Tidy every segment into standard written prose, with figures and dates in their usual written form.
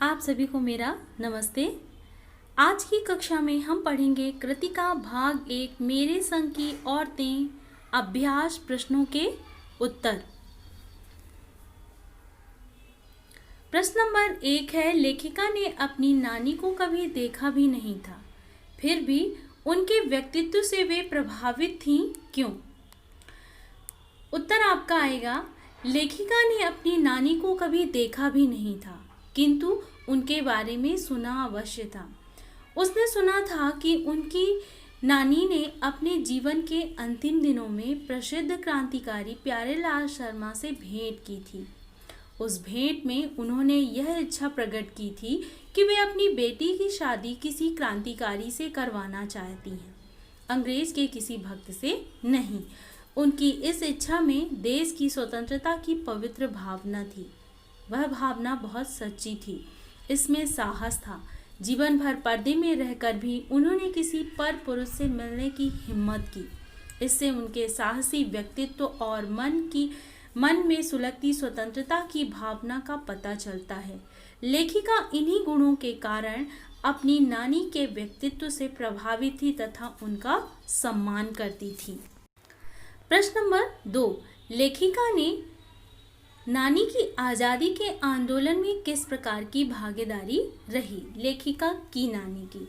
आप सभी को मेरा नमस्ते। आज की कक्षा में हम पढ़ेंगे कृतिका भाग 1 मेरे संग की औरतें अभ्यास प्रश्नों के उत्तर। प्रश्न नंबर 1 है, लेखिका ने अपनी नानी को कभी देखा भी नहीं था, फिर भी उनके व्यक्तित्व से वे प्रभावित थीं, क्यों? उत्तर आपका आएगा, लेखिका ने अपनी नानी को कभी देखा भी नहीं था, किंतु उनके बारे में सुना अवश्य था। उसने सुना था कि उनकी नानी ने अपने जीवन के अंतिम दिनों में प्रसिद्ध क्रांतिकारी प्यारेलाल शर्मा से भेंट की थी। उस भेंट में उन्होंने यह इच्छा प्रकट की थी कि वे अपनी बेटी की शादी किसी क्रांतिकारी से करवाना चाहती हैं, अंग्रेज के किसी भक्त से नहीं। उनकी इस इच्छा में देश की स्वतंत्रता की पवित्र भावना थी। वह भावना बहुत सच्ची थी, इसमें साहस था। जीवन भर पर्दे में रहकर भी उन्होंने किसी पर पुरुष से मिलने की हिम्मत की। इससे उनके साहसी व्यक्तित्व और मन में सुलगती स्वतंत्रता की भावना का पता चलता है। लेखिका इन्हीं गुणों के कारण अपनी नानी के व्यक्तित्व से प्रभावित थी तथा उनका सम्मान करती थी। प्रश्न नंबर 2, लेखिका ने नानी की आज़ादी के आंदोलन में किस प्रकार की भागीदारी रही? लेखिका की नानी की,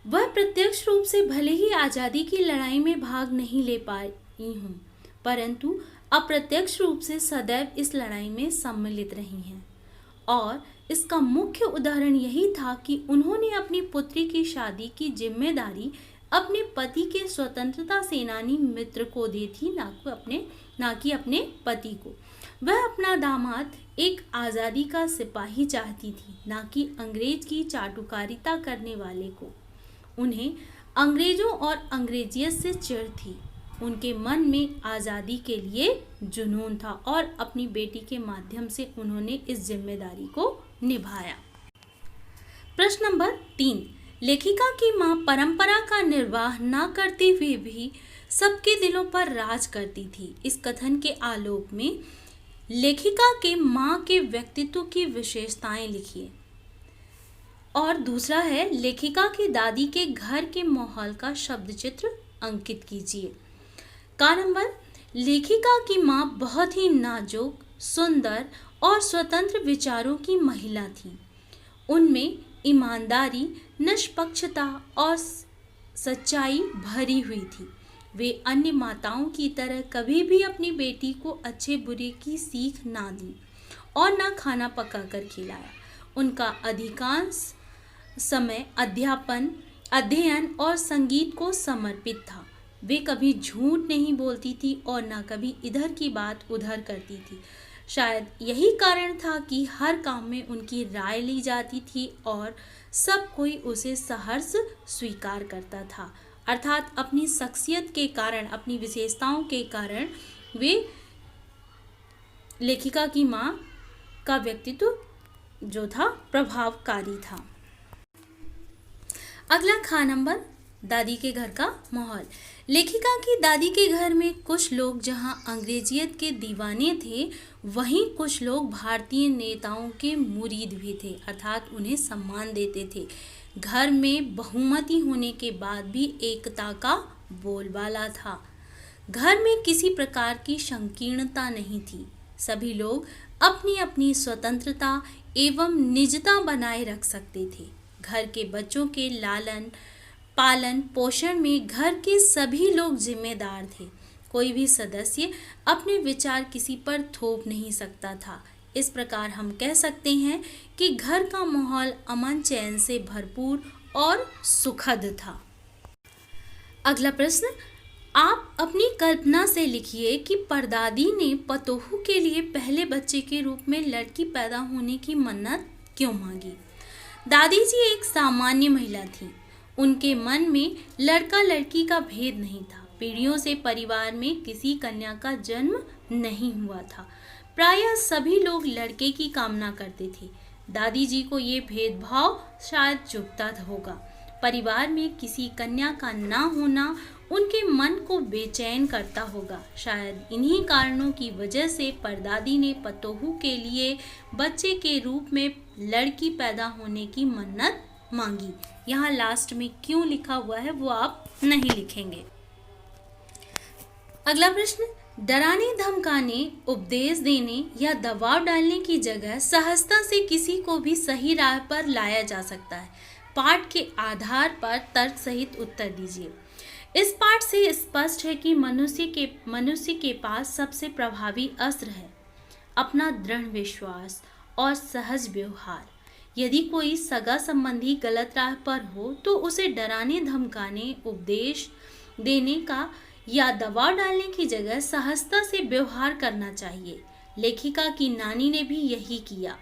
वह प्रत्यक्ष रूप से भले ही आज़ादी की लड़ाई में भाग नहीं ले पाई हूँ, परंतु अप्रत्यक्ष रूप से सदैव इस लड़ाई में सम्मिलित रही हैं। और इसका मुख्य उदाहरण यही था कि उन्होंने अपनी पुत्री की शादी की जिम्मेदारी अपने पति के स्वतंत्रता सेनानी मित्र को दी थी, ना कि अपने पति को। वह अपना दामाद एक आज़ादी का सिपाही चाहती थी, ना कि अंग्रेज की चाटुकारिता करने वाले को। उन्हें अंग्रेजों और अंग्रेजियत से चिढ़ थी। उनके मन में आज़ादी के लिए जुनून था और अपनी बेटी के माध्यम से उन्होंने इस जिम्मेदारी को निभाया। प्रश्न नंबर 3, लेखिका की मां परंपरा का निर्वाह न करते हुए भी सबके दिलों पर राज करती थी। इस कथन के आलोक में लेखिका के मां के व्यक्तित्व की विशेषताएं लिखिए। और दूसरा है, लेखिका की दादी के घर के माहौल का शब्द चित्र अंकित कीजिए। का नंबर, लेखिका की मां बहुत ही नाजुक, सुंदर और स्वतंत्र विचारों की महिला थी। उनमें ईमानदारी, निष्पक्षता और सच्चाई भरी हुई थी। वे अन्य माताओं की तरह कभी भी अपनी बेटी को अच्छे बुरे की सीख ना दी और ना खाना पकाकर खिलाया। उनका अधिकांश समय अध्ययन और संगीत को समर्पित था। वे कभी झूठ नहीं बोलती थी और ना कभी इधर की बात उधर करती थी। शायद यही कारण था कि हर काम में उनकी राय ली जाती थी और सब कोई उसे सहर्ष स्वीकार करता था। अर्थात अपनी शख्सियत के कारण, अपनी विशेषताओं के कारण वे लेखिका की मां का व्यक्तित्व जो था प्रभावकारी था। अगला खा नंबर, दादी के घर का माहौल। लेखिका की दादी के घर में कुछ लोग जहां अंग्रेजियत के दीवाने थे, वहीं कुछ लोग भारतीय नेताओं के मुरीद भी थे, अर्थात उन्हें सम्मान देते थे। घर में बहुमती होने के बाद भी एकता का बोलबाला था। घर में किसी प्रकार की संकीर्णता नहीं थी। सभी लोग अपनी अपनी स्वतंत्रता एवं निजता बनाए रख सकते थे। घर के बच्चों के लालन पालन पोषण में घर के सभी लोग जिम्मेदार थे। कोई भी सदस्य अपने विचार किसी पर थोप नहीं सकता था। इस प्रकार हम कह सकते हैं कि घर का माहौल अमन चैन से भरपूर और सुखद था। अगला प्रश्न, आप अपनी कल्पना से लिखिए कि परदादी ने पतोहू के लिए पहले बच्चे के रूप में लड़की पैदा होने की मन्नत क्यों मांगी? दादी जी एक सामान्य महिला थी। उनके मन में लड़का लड़की का भेद नहीं था। पीढ़ियों से परिवार में किसी कन्या का जन्म नहीं हुआ था। प्रायः सभी लोग लड़के की कामना करते थे। दादी जी को ये भेदभाव शायद चुभता होगा। परिवार में किसी कन्या का ना होना उनके मन को बेचैन करता होगा। शायद इन्हीं कारणों की वजह से परदादी ने पतोहू के लिए बच्चे के रूप में लड़की पैदा होने की मन्नत मांगी। यहाँ लास्ट में क्यों लिखा हुआ है वो आप नहीं लिखेंगे। अगला प्रश्न, डराने धमकाने, उपदेश देने या दबाव डालने की जगह सहजता से किसी को भी सही राह पर लाया जा सकता है। पाठ के आधार पर तर्क सहित उत्तर दीजिए। इस पाठ से स्पष्ट है कि मनुष्य के पास सबसे प्रभावी अस्त्र है अपना दृढ़ विश्वास और सहज व्यवहार। यदि कोई सगा संबंधी गलत राह पर हो तो उसे डराने धमकाने, उपदेश देने का या दबाव डालने की जगह सहजता से व्यवहार करना चाहिए। लेखिका की नानी ने भी यही किया।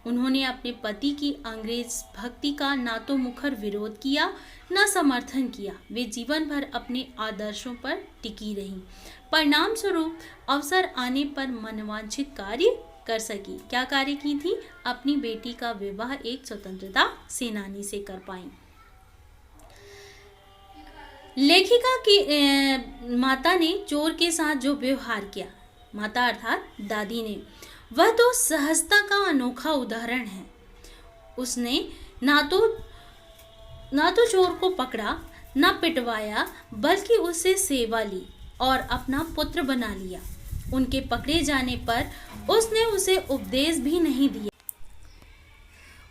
उन्होंने अपने पति की अंग्रेज भक्ति का ना तो मुखर विरोध किया न समर्थन किया। वे जीवन भर अपने आदर्शों पर टिकी रहीं। परिणाम स्वरूप अवसर आने पर मनवांछित कार्य कर सकी। क्या कार्य की थी? अपनी बेटी का विवाह एक स्वतंत्रता सेनानी से कर पाई। लेखिका की माता ने चोर के साथ जो व्यवहार किया, माता अर्थात दादी ने, वह तो सहजता का अनोखा उदाहरण है। उसने ना तो चोर को पकड़ा, ना पिटवाया, बल्कि उससे सेवा ली और अपना पुत्र बना लिया। उनके पकड़े जाने पर उसने उसे उपदेश भी नहीं दिया।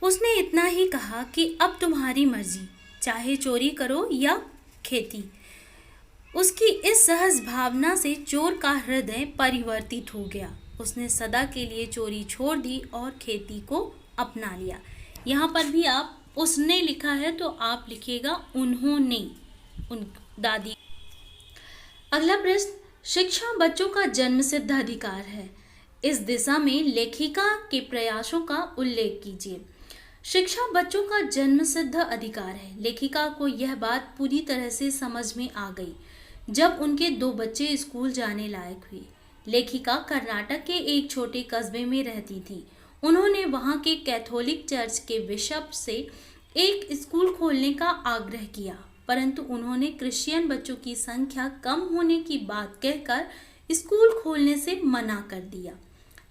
उसने इतना ही कहा कि अब तुम्हारी मर्जी, चाहे चोरी करो या खेती। उसकी इस सहज भावना से चोर का हृदय परिवर्तित हो गया। उसने सदा के लिए चोरी छोड़ दी और खेती को अपना लिया। यहाँ पर भी आप उसने लिखा है तो आप लिखिएगा उन्होंने, उन दादी। अगला प्रश्न, शिक्षा बच्चों का जन्मसिद्ध अधिकार है। इस दिशा में लेखिका के प्रयासों का उल्लेख कीजिए। शिक्षा बच्चों का जन्मसिद्ध अधिकार है। लेखिका को यह बात पूरी तरह से समझ में आ गई जब उनके 2 बच्चे स्कूल जाने लायक हुए। लेखिका कर्नाटक के एक छोटे कस्बे में रहती थी। उन्होंने वहां के कैथोलिक चर्च के बिशप से एक स्कूल खोलने का आग्रह किया, परंतु उन्होंने क्रिश्चियन बच्चों की संख्या कम होने की बात कहकर स्कूल खोलने से मना कर दिया।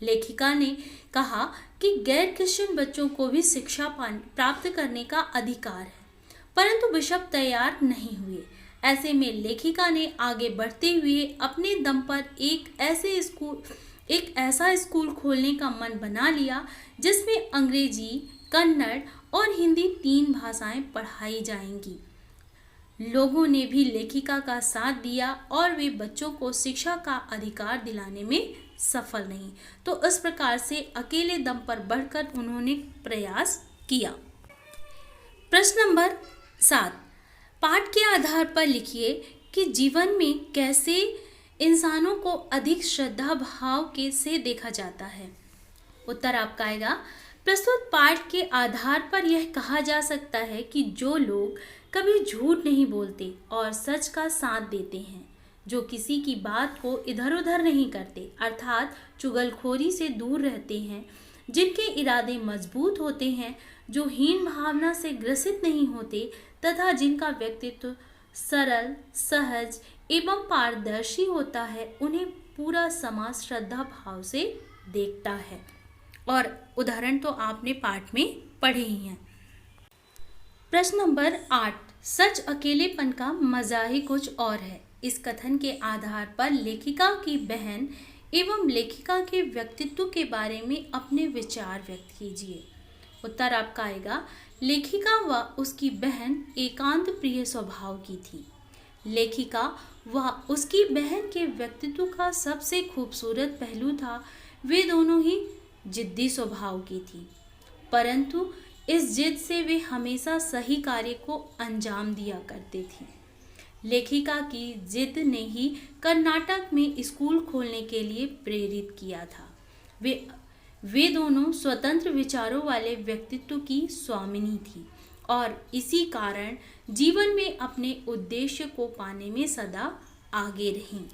लेखिका ने कहा कि गैर क्रिश्चियन बच्चों को भी शिक्षा प्राप्त करने का अधिकार है, परंतु बिशप तैयार नहीं हुए। ऐसे में लेखिका ने आगे बढ़ते हुए अपने दम पर एक ऐसा स्कूल खोलने का मन बना लिया जिसमें अंग्रेजी, कन्नड़ और हिंदी 3 भाषाएं पढ़ाई जाएंगी। लोगों ने भी लेखिका का साथ दिया और वे बच्चों को शिक्षा का अधिकार दिलाने में सफल नहीं। तो इस प्रकार से अकेले दम पर बढ़कर उन्होंने प्रयास किया। प्रश्न नंबर 7, पाठ के आधार पर लिखिए कि जीवन में कैसे इंसानों को अधिक श्रद्धा भाव से देखा जाता है। उत्तर आपका आएगा, प्रस्तुत पाठ के आधार पर यह कहा जा सकता है कि जो लोग कभी झूठ नहीं बोलते और सच का साथ देते हैं, जो किसी की बात को इधर उधर नहीं करते अर्थात चुगलखोरी से दूर रहते हैं, जिनके इरादे मजबूत होते हैं, जो हीन भावना से ग्रसित नहीं होते तथा जिनका व्यक्तित्व सरल, सहज एवं पारदर्शी होता है, उन्हें पूरा समाज श्रद्धा भाव से देखता है। और उदाहरण तो आपने पाठ में पढ़े ही हैं। प्रश्न नंबर 8, सच अकेलेपन का मजा ही कुछ और है। इस कथन के आधार पर लेखिका की बहन एवं लेखिका के व्यक्तित्व के बारे में अपने विचार व्यक्त कीजिए। उत्तर आपका आएगा, लेखिका व उसकी बहन एकांत प्रिय स्वभाव की थी। लेखिका व उसकी बहन के व्यक्तित्व का सबसे खूबसूरत पहलू था, वे दोनों ही जिद्दी स्वभाव की थी, परंतु इस जिद से वे हमेशा सही कार्य को अंजाम दिया करते थे। लेखिका की जिद ने ही कर्नाटक में स्कूल खोलने के लिए प्रेरित किया था। वे दोनों स्वतंत्र विचारों वाले व्यक्तित्व की स्वामिनी थी और इसी कारण जीवन में अपने उद्देश्य को पाने में सदा आगे रहीं।